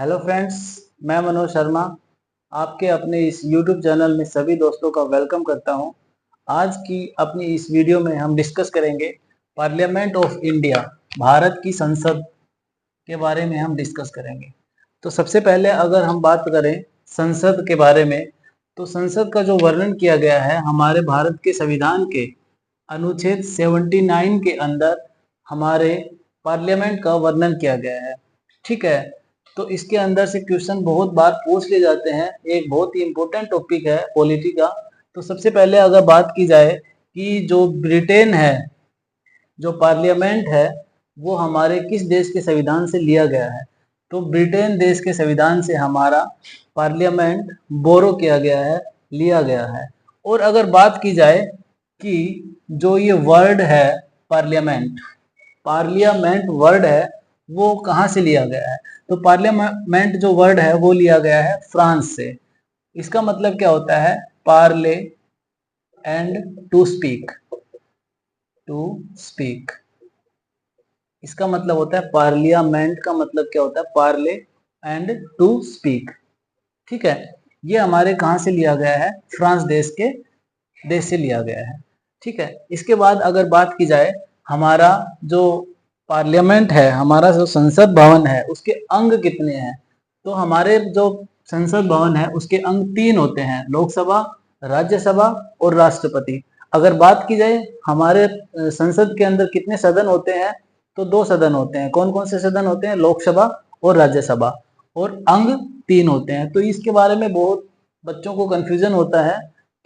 Hello friends, मैं मनोज शर्मा आपके अपने इस यूट्यूब चैनल में सभी दोस्तों का वेलकम करता हूं। आज की अपनी इस वीडियो में हम डिस्कस करेंगे पार्लियामेंट ऑफ इंडिया, भारत की संसद के बारे में हम डिस्कस करेंगे। तो सबसे पहले अगर हम बात करें संसद के बारे में, तो संसद का जो वर्णन किया गया है हमारे भारत के संविधान के अनुच्छेद 79 के अंदर हमारे पार्लियामेंट का वर्णन किया गया है। ठीक है, तो इसके अंदर से क्वेश्चन बहुत बार पूछ लिए जाते हैं। एक बहुत ही इंपॉर्टेंट टॉपिक है पॉलिटी का। तो सबसे पहले अगर बात की जाए कि जो ब्रिटेन है, जो पार्लियामेंट है, वो हमारे किस देश के संविधान से लिया गया है। तो ब्रिटेन देश के संविधान से हमारा पार्लियामेंट बोरो किया गया है, लिया गया है। और अगर बात की जाए कि जो ये वर्ड है पार्लियामेंट, पार्लियामेंट वर्ड है वो कहाँ से लिया गया है। तो पार्लियामेंट जो वर्ड है वो लिया गया है फ्रांस से। इसका मतलब क्या होता है? Parler and to speak, to speak. इसका मतलब होता है पार्लियामेंट का मतलब क्या होता है? Parler and to speak. ठीक है, ये हमारे कहाँ से लिया गया है? फ्रांस देश से लिया गया है। ठीक है, इसके बाद अगर बात की जाए हमारा जो पार्लियामेंट है, हमारा जो संसद भवन है, उसके अंग कितने हैं। तो हमारे जो संसद भवन है उसके अंग 3 होते हैं, लोकसभा, राज्यसभा और राष्ट्रपति। अगर बात की जाए हमारे संसद के अंदर कितने सदन होते हैं, तो 2 सदन होते हैं। कौन कौन से सदन होते हैं? लोकसभा और राज्यसभा। और अंग 3 होते हैं। तो इसके बारे में बहुत बच्चों को कंफ्यूजन होता है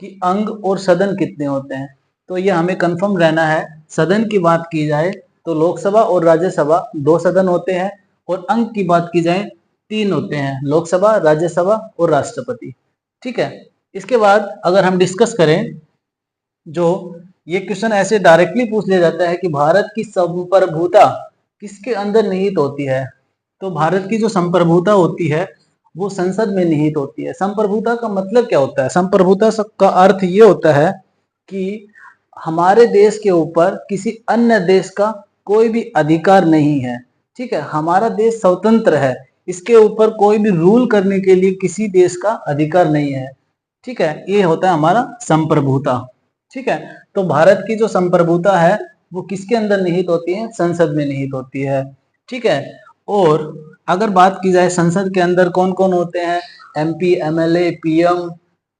कि अंग और सदन कितने होते हैं। तो ये हमें कंफर्म रहना है। सदन की बात की जाए तो लोकसभा और राज्यसभा 2 सदन होते हैं, और अंग की बात की जाए 3 होते हैं, लोकसभा, राज्यसभा और राष्ट्रपति। ठीक है, इसके बाद अगर हम डिस्कस करें, जो ये क्वेश्चन ऐसे डायरेक्टली पूछ लिया जाता है कि भारत की संप्रभुता किसके अंदर निहित होती है। तो भारत की जो संप्रभुता होती है वो संसद में निहित होती है। संप्रभुता का मतलब क्या होता है? संप्रभुता का अर्थ ये होता है कि हमारे देश के ऊपर किसी अन्य देश का कोई भी अधिकार नहीं है। ठीक है, हमारा देश स्वतंत्र है, इसके ऊपर कोई भी रूल करने के लिए किसी देश का अधिकार नहीं है। ठीक है, ये होता है हमारा संप्रभुता। ठीक है, तो भारत की जो संप्रभुता है वो किसके अंदर निहित होती है? संसद में निहित होती है। ठीक है, और अगर बात की जाए संसद के अंदर कौन कौन होते हैं, एमपी, एमएलए, पीएम,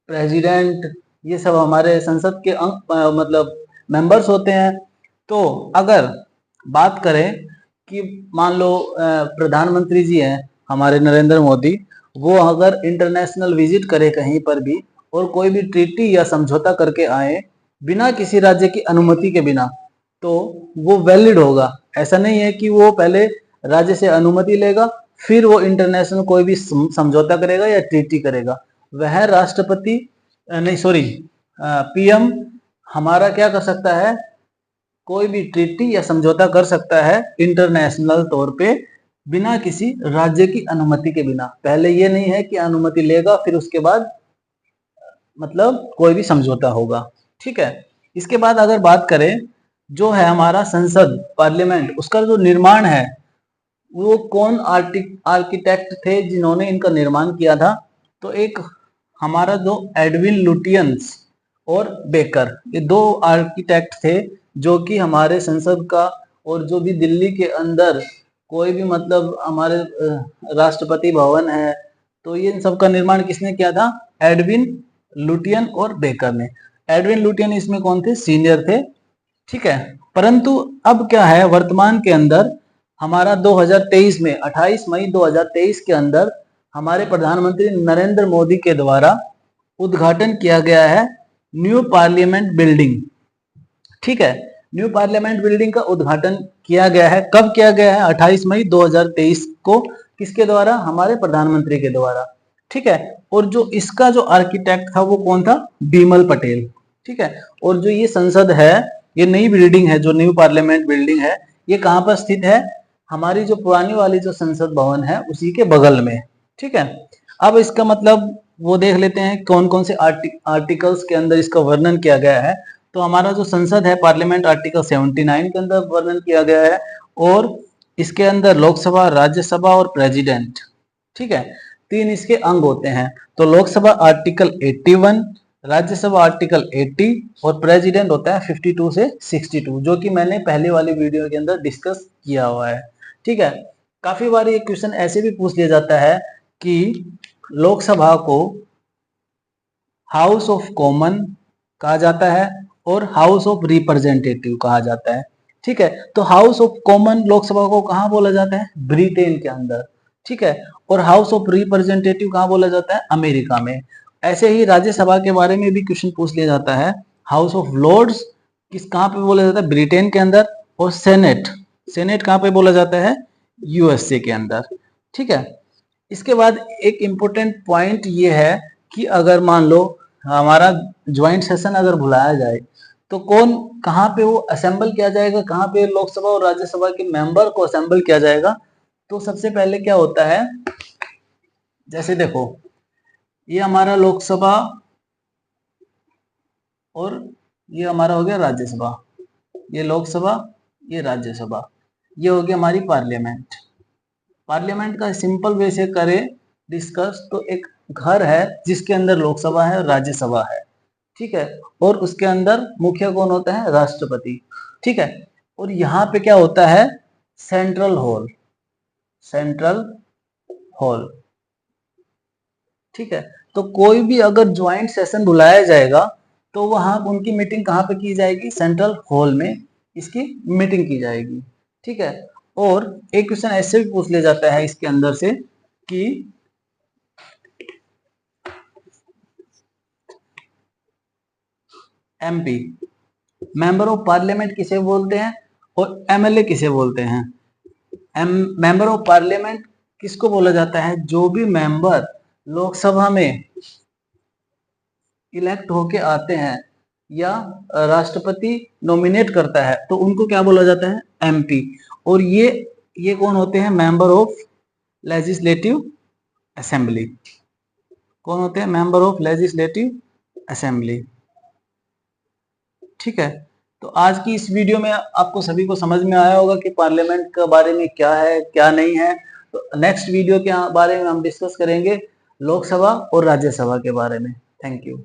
प्रेसिडेंट, ये सब हमारे संसद के मतलब मेंबर्स होते हैं। तो अगर बात करें कि मान लो प्रधानमंत्री जी हैं हमारे नरेंद्र मोदी, वो अगर इंटरनेशनल विजिट करे कहीं पर भी और कोई भी ट्रीटी या समझौता करके आए बिना किसी राज्य की अनुमति के बिना, तो वो वैलिड होगा। ऐसा नहीं है कि वो पहले राज्य से अनुमति लेगा फिर वो इंटरनेशनल कोई भी समझौता करेगा या ट्रीटी करेगा। वह राष्ट्रपति नहीं सॉरी पीएम हमारा क्या कर सकता है? कोई भी ट्रीटी या समझौता कर सकता है इंटरनेशनल तौर पे बिना किसी राज्य की अनुमति के बिना। पहले ये नहीं है कि अनुमति लेगा फिर उसके बाद मतलब कोई भी समझौता होगा। ठीक है, इसके बाद अगर बात करें जो है हमारा संसद पार्लियामेंट, उसका जो निर्माण है वो कौन आर्किटेक्ट थे जिन्होंने इनका निर्माण किया था। तो एक हमारा जो एडविन लुटियंस और बेकर, ये 2 आर्किटेक्ट थे जो कि हमारे संसद का और जो भी दिल्ली के अंदर कोई भी मतलब हमारे राष्ट्रपति भवन है, तो ये इन सब का निर्माण किसने किया था? एडविन लुटियन और बेकर ने। एडविन लुटियन इसमें कौन थे? सीनियर थे। ठीक है, परंतु अब क्या है वर्तमान के अंदर हमारा 2023 में 28 मई 2023 के अंदर हमारे प्रधानमंत्री नरेंद्र मोदी के द्वारा उद्घाटन किया गया है न्यू पार्लियामेंट बिल्डिंग। ठीक है, न्यू पार्लियामेंट बिल्डिंग का उद्घाटन किया गया है। कब किया गया है? 28 मई 2023 को। किसके द्वारा? हमारे प्रधानमंत्री के द्वारा। ठीक है, और जो इसका जो आर्किटेक्ट था वो कौन था? बिमल पटेल। ठीक है, और जो ये संसद है, ये नई बिल्डिंग है, जो न्यू पार्लियामेंट बिल्डिंग है, ये कहाँ पर स्थित है? हमारी जो पुरानी वाली जो संसद भवन है उसी के बगल में। ठीक है, अब इसका मतलब वो देख लेते हैं कौन कौन से आर्टिकल्स के अंदर इसका वर्णन किया गया है। तो हमारा जो संसद है पार्लियामेंट आर्टिकल 79 के अंदर वर्णन किया गया है, और इसके अंदर लोकसभा, राज्यसभा और प्रेसिडेंट, ठीक है, 3 इसके अंग होते हैं। तो लोकसभा आर्टिकल 81, राज्यसभा आर्टिकल 80 और प्रेसिडेंट होता है 52 से 62, जो कि मैंने पहले वाली वीडियो के अंदर डिस्कस किया हुआ है। ठीक है, काफी बार ये क्वेश्चन ऐसे भी पूछ लिया जाता है कि लोकसभा को हाउस ऑफ कॉमन कहा जाता है और हाउस ऑफ रिप्रेजेंटेटिव कहा जाता है। ठीक है, तो हाउस ऑफ कॉमन लोकसभा को कहाँ बोला जाता है? ब्रिटेन के अंदर। ठीक है, और हाउस ऑफ रिप्रेजेंटेटिव कहाँ बोला जाता है? अमेरिका में। ऐसे ही राज्यसभा के बारे में भी क्वेश्चन पूछ लिया जाता है। हाउस ऑफ लॉर्ड्स कहाँ पे बोला जाता है? ब्रिटेन के अंदर। और सेनेट, सेनेट कहाँ पे बोला जाता है? यूएसए के अंदर। ठीक है, इसके बाद एक इंपॉर्टेंट पॉइंट ये है कि अगर मान लो हमारा ज्वाइंट सेशन अगर बुलाया जाए तो कौन कहाँ पे वो असेंबल किया जाएगा, कहाँ पे लोकसभा और राज्यसभा के मेंबर को असेंबल किया जाएगा? तो सबसे पहले क्या होता है, जैसे देखो ये हमारा लोकसभा और ये हमारा हो गया राज्यसभा, ये लोकसभा ये राज्यसभा, ये हो गया हमारी पार्लियामेंट। पार्लियामेंट का सिंपल वे से करें डिस्कस तो एक घर है जिसके अंदर लोकसभा है और राज्यसभा है। ठीक है, और उसके अंदर मुखिया कौन होता है? राष्ट्रपति। ठीक है, और यहाँ पे क्या होता है? Central hall, central hall. ठीक है, तो कोई भी अगर ज्वाइंट सेशन बुलाया जाएगा तो वहां उनकी मीटिंग कहाँ पे की जाएगी? सेंट्रल हॉल में इसकी मीटिंग की जाएगी। ठीक है, और एक क्वेश्चन ऐसे भी पूछ लिया जाता है इसके अंदर से कि एमपी मेंबर ऑफ पार्लियामेंट किसे बोलते हैं और एमएलए किसे बोलते हैं? मेंबर ऑफ पार्लियामेंट किसको बोला जाता है? जो भी मेंबर लोकसभा में इलेक्ट होके आते हैं या राष्ट्रपति नॉमिनेट करता है तो उनको क्या बोला जाता है? एमपी। और ये कौन होते हैं? Member of legislative assembly. कौन होते हैं? Member of legislative assembly. ठीक है, तो आज की इस वीडियो में आपको सभी को समझ में आया होगा कि पार्लियामेंट के बारे में क्या है क्या नहीं है। तो नेक्स्ट वीडियो के बारे में हम डिस्कस करेंगे लोकसभा और राज्यसभा के बारे में। Thank you.